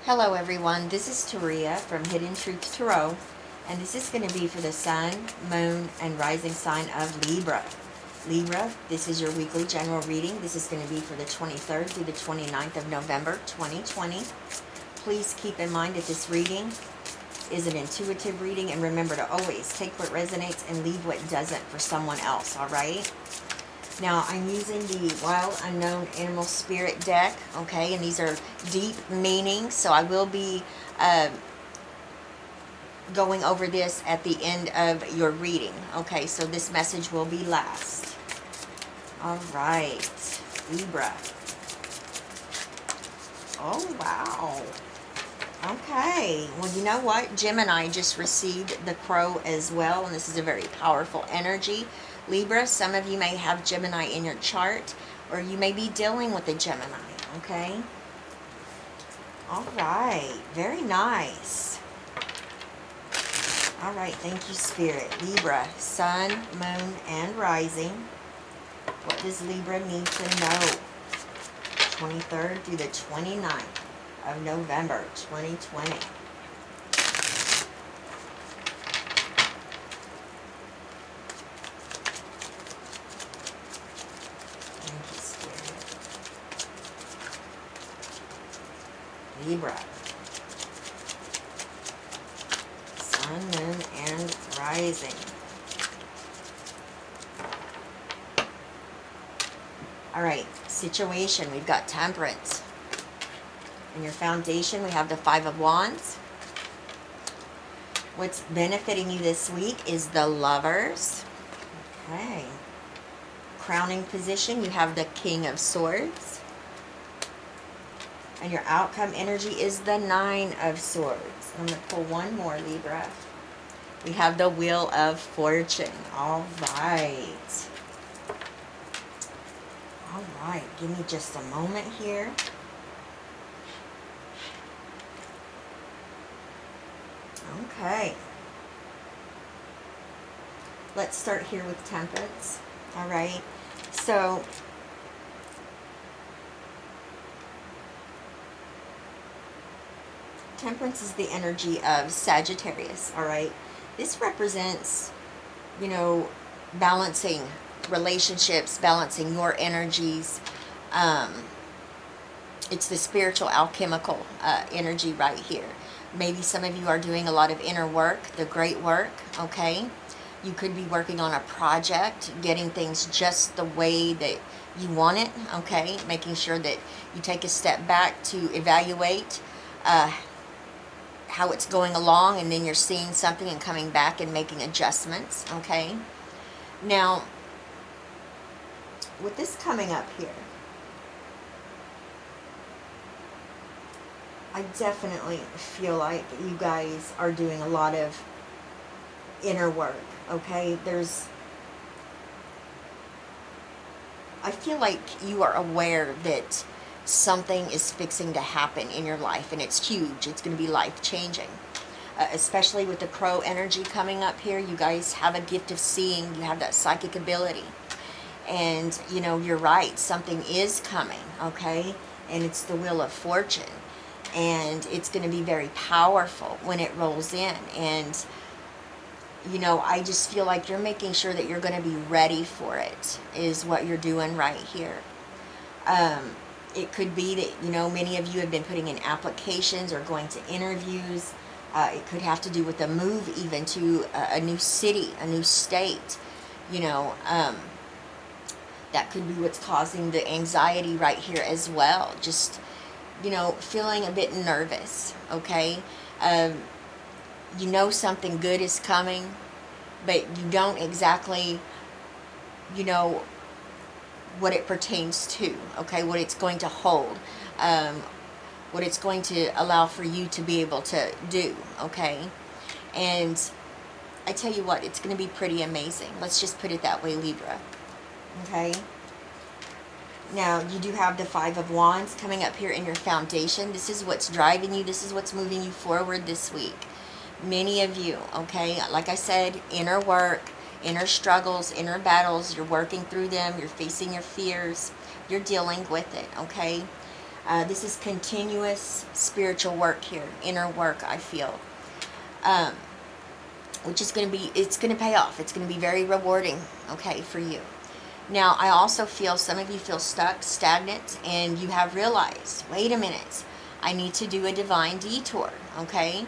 Hello everyone, this is Taria from Hidden Truth Tarot, and this is going to be for the Sun, Moon, and Rising sign of Libra. Libra, this is your weekly general reading. This is going to be for the 23rd through the 29th of November, 2020. Please keep in mind that this reading is an intuitive reading, and remember to always take what resonates and leave what doesn't for someone else, alright? Now, I'm using the Wild Unknown Animal Spirit deck, okay, and these are deep meanings, so I will be going over this at the end of your reading, okay, so this message will be last. All right, Libra. Oh, wow. Okay, well, you know what? Gemini just received the Crow as well, and this is a very powerful energy. Libra, some of you may have Gemini in your chart, or you may be dealing with a Gemini, okay? All right, very nice. All right, thank you, Spirit. Libra, Sun, Moon, and Rising. What does Libra need to know? 23rd through the 29th of November, 2020. Libra, Sun, Moon, and Rising. All right, situation, we've got Temperance. In your foundation, we have the Five of Wands. What's benefiting you this week is the Lovers. Okay. Crowning position, you have the King of Swords. And your outcome energy is the Nine of Swords. I'm going to pull one more, Libra. We have the Wheel of Fortune. All right. All right. Give me just a moment here. Okay. Let's start here with Temperance. All right. So, Temperance is the energy of Sagittarius, all right? This represents, you know, balancing relationships, balancing your energies. It's the spiritual alchemical energy right here. Maybe some of you are doing a lot of inner work, the great work, okay? You could be working on a project, getting things just the way that you want it, okay? Making sure that you take a step back to evaluate how it's going along, and then you're seeing something and coming back and making adjustments, okay? Now, with this coming up here, I definitely feel like you guys are doing a lot of inner work, okay? I feel like you are aware that something is fixing to happen in your life, and it's huge. It's going to be life-changing. Especially with the Crow energy coming up here, you guys have a gift of seeing. You have that psychic ability. And, you know, you're right. Something is coming, okay? And it's the Wheel of Fortune. And it's going to be very powerful when it rolls in. And, you know, I just feel like you're making sure that you're going to be ready for it, is what you're doing right here. It could be that, you know, many of you have been putting in applications or going to interviews. It could have to do with a move even to a new city, a new state. You know, that could be what's causing the anxiety right here as well. Just, you know, feeling a bit nervous, okay? You know something good is coming, but you don't exactly, you know, what it pertains to, okay, what it's going to hold, what it's going to allow for you to be able to do, okay? And I tell you what, it's going to be pretty amazing. Let's just put it that way, Libra, okay? Now, you do have the Five of Wands coming up here in your foundation. This is what's driving you. This is what's moving you forward this week. Many of you, okay, like I said, inner work, inner struggles, inner battles, you're working through them, you're facing your fears, you're dealing with it, okay? This is continuous spiritual work here, inner work, I feel. Which is going to be, it's going to pay off. It's going to be very rewarding, okay, for you. Now, I also feel some of you feel stuck, stagnant, and you have realized, wait a minute, I need to do a divine detour, okay?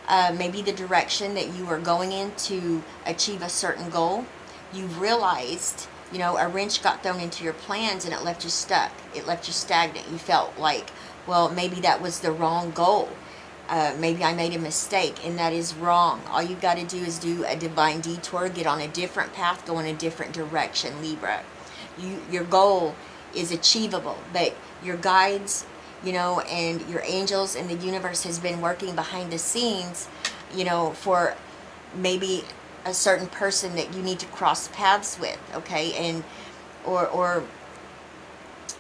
Maybe the direction that you are going in to achieve a certain goal, you've realized, you know, a wrench got thrown into your plans and it left you stuck. It left you stagnant. You felt like, well, maybe that was the wrong goal. Maybe I made a mistake, and that is wrong. All you got to do is do a divine detour, get on a different path, go in a different direction, Libra. Your goal is achievable, but your guides, you know, and your angels and the universe has been working behind the scenes, you know, for maybe a certain person that you need to cross paths with, okay, and or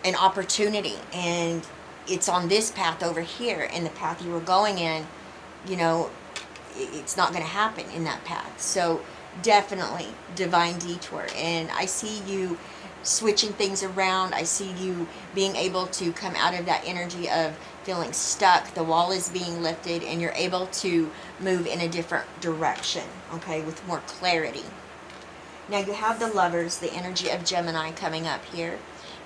an opportunity, and it's on this path over here, and the path you were going in, you know, it's not going to happen in that path. So definitely divine detour. And I see you switching things around. I see you being able to come out of that energy of feeling stuck. The wall is being lifted, and you're able to move in a different direction, okay, with more clarity. Now you have the Lovers, the energy of Gemini coming up here.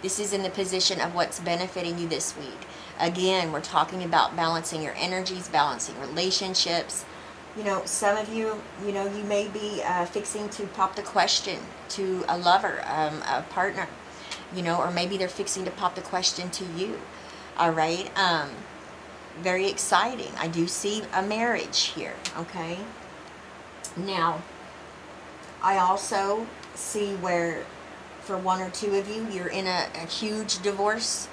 This is in the position of what's benefiting you this week. Again, we're talking about balancing your energies, balancing relationships. You know, some of you, you know, you may be fixing to pop the question to a lover, a partner, you know, or maybe they're fixing to pop the question to you. All right. Very exciting. I do see a marriage here. Okay. Now, I also see where, for one or two of you, you're in a huge divorce,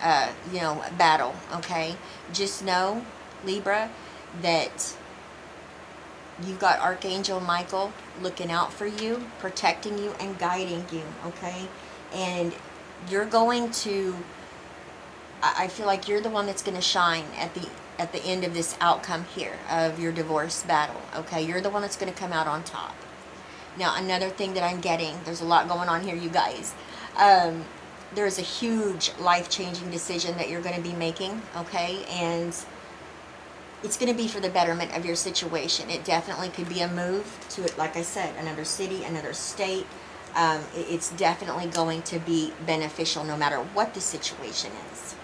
you know, battle, okay? Just know, Libra, that you've got Archangel Michael looking out for you, protecting you, and guiding you, okay? And you're going to, I feel like you're the one that's going to shine at the end of this outcome here of your divorce battle, okay? You're the one that's going to come out on top. Now, another thing that I'm getting, there's a lot going on here, you guys. There's a huge life-changing decision that you're going to be making, okay? And it's going to be for the betterment of your situation. It definitely could be a move to, like I said, another city, another state. It's definitely going to be beneficial no matter what the situation is.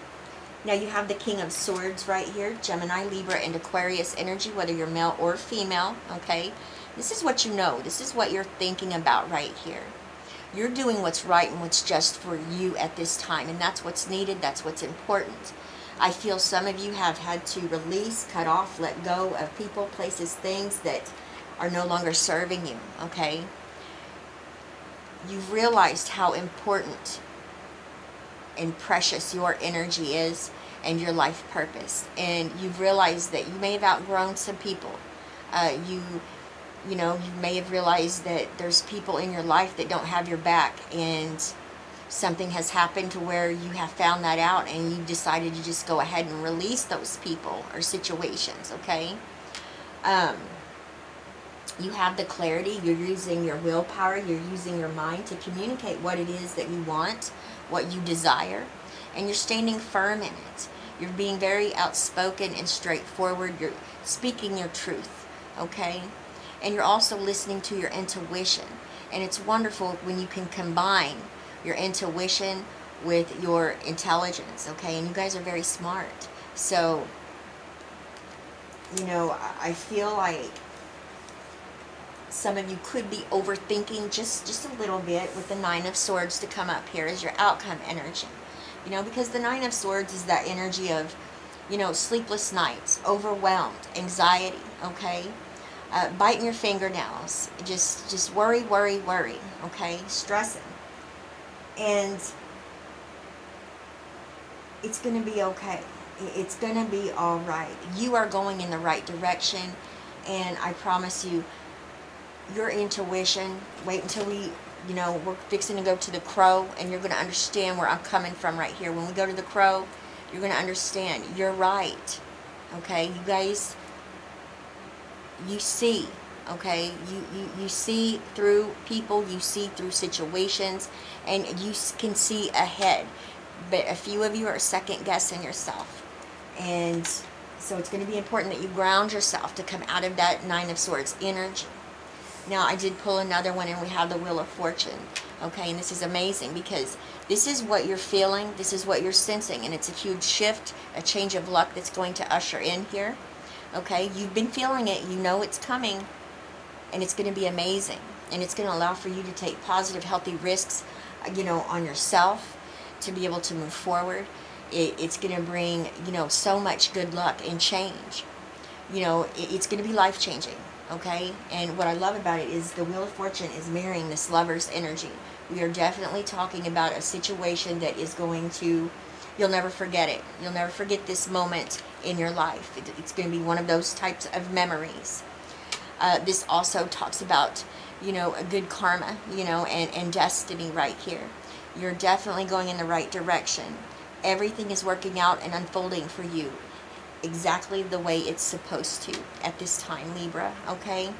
Now, you have the King of Swords right here, Gemini, Libra, and Aquarius energy, whether you're male or female, okay? This is what you know. This is what you're thinking about right here. You're doing what's right and what's just for you at this time, and that's what's needed. That's what's important. I feel some of you have had to release, cut off, let go of people, places, things that are no longer serving you, okay? You've realized how important and precious your energy is and your life purpose, and you've realized that you may have outgrown some people. You know, you may have realized that there's people in your life that don't have your back, and something has happened to where you have found that out, and you decided to just go ahead and release those people or situations, okay? You have the clarity. You're using your willpower. You're using your mind to communicate what it is that you want, what you desire, and you're standing firm in it. You're being very outspoken and straightforward. You're speaking your truth, okay? And you're also listening to your intuition. And it's wonderful when you can combine your intuition with your intelligence, okay? And you guys are very smart. So, you know, I feel like some of you could be overthinking just a little bit with the Nine of Swords to come up here as your outcome energy. You know, because the Nine of Swords is that energy of, you know, sleepless nights, overwhelmed, anxiety, okay? Biting your fingernails, just worry, okay? Stressing. And it's going to be okay. It's going to be all right. You are going in the right direction, and I promise you, your intuition, wait until we're fixing to go to the Crow, and you're going to understand where I'm coming from right here. When we go to the Crow, you're going to understand. You're right, okay? You guys, you see, okay? You see through people, you see through situations, and you can see ahead. But a few of you are second guessing yourself. And so it's going to be important that you ground yourself to come out of that Nine of Swords energy. Now, I did pull another one, and we have the Wheel of Fortune. Okay, and this is amazing because this is what you're feeling, this is what you're sensing, and it's a huge shift, a change of luck that's going to usher in here. Okay, you've been feeling it, you know it's coming, and it's going to be amazing. And it's going to allow for you to take positive, healthy risks, you know, on yourself to be able to move forward. It's going to bring, you know, so much good luck and change. You know, it's going to be life-changing, okay? And what I love about it is the Wheel of Fortune is mirroring this Lover's energy. We are definitely talking about a situation that is going to, you'll never forget it. You'll never forget this moment in your life. It's going to be one of those types of memories. This also talks about, you know, a good karma, you know, and destiny right here. You're definitely going in the right direction. Everything is working out and unfolding for you exactly the way it's supposed to at this time, Libra, okay?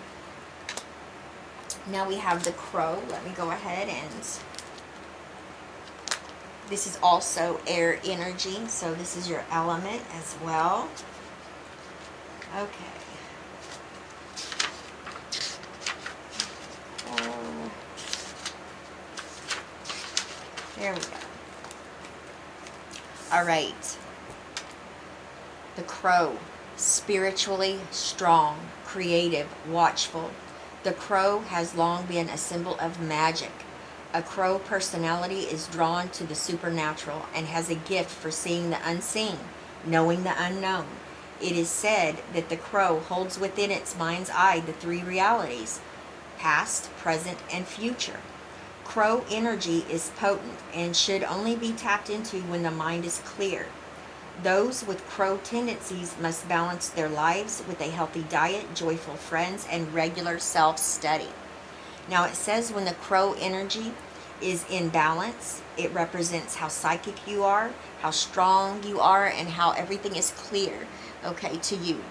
Now we have the Crow. Let me go ahead and... This is also air energy, so this is your element as well. Okay. There we go. All right. The Crow, spiritually strong, creative, watchful. The Crow has long been a symbol of magic. A Crow personality is drawn to the supernatural and has a gift for seeing the unseen, knowing the unknown. It is said that the Crow holds within its mind's eye the three realities, past, present, and future. Crow energy is potent and should only be tapped into when the mind is clear. Those with Crow tendencies must balance their lives with a healthy diet, joyful friends, and regular self-study. Now it says when the Crow energy is in balance, it represents how psychic you are, how strong you are, and how everything is clear, okay, to you.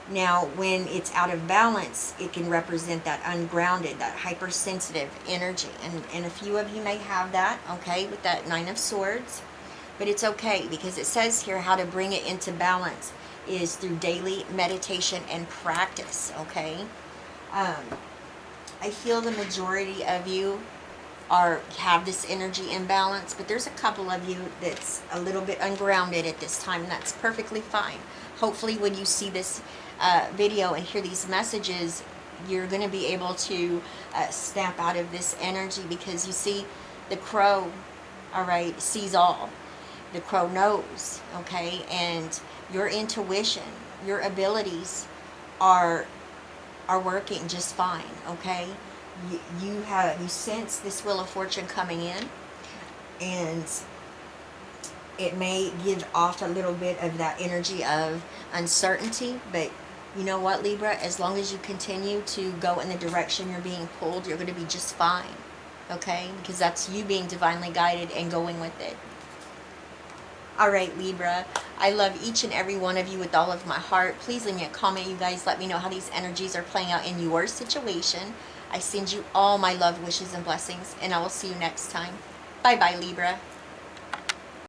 Now, when it's out of balance, it can represent that ungrounded, that hypersensitive energy. And a few of you may have that, okay, with that Nine of Swords. But it's okay, because it says here how to bring it into balance is through daily meditation and practice, okay? I feel the majority of you have this energy imbalance, but there's a couple of you that's a little bit ungrounded at this time, and that's perfectly fine. Hopefully when you see this video and hear these messages, you're going to be able to snap out of this energy, because you see, the Crow, all right, sees all. The Crow knows, okay, and your intuition, your abilities are working just fine, okay? You sense this Wheel of Fortune coming in, and it may give off a little bit of that energy of uncertainty, but you know what, Libra? As long as you continue to go in the direction you're being pulled, you're going to be just fine, okay? Because that's you being divinely guided and going with it. All right, Libra, I love each and every one of you with all of my heart. Please leave me a comment, you guys. Let me know how these energies are playing out in your situation. I send you all my love, wishes, and blessings, and I will see you next time. Bye-bye, Libra.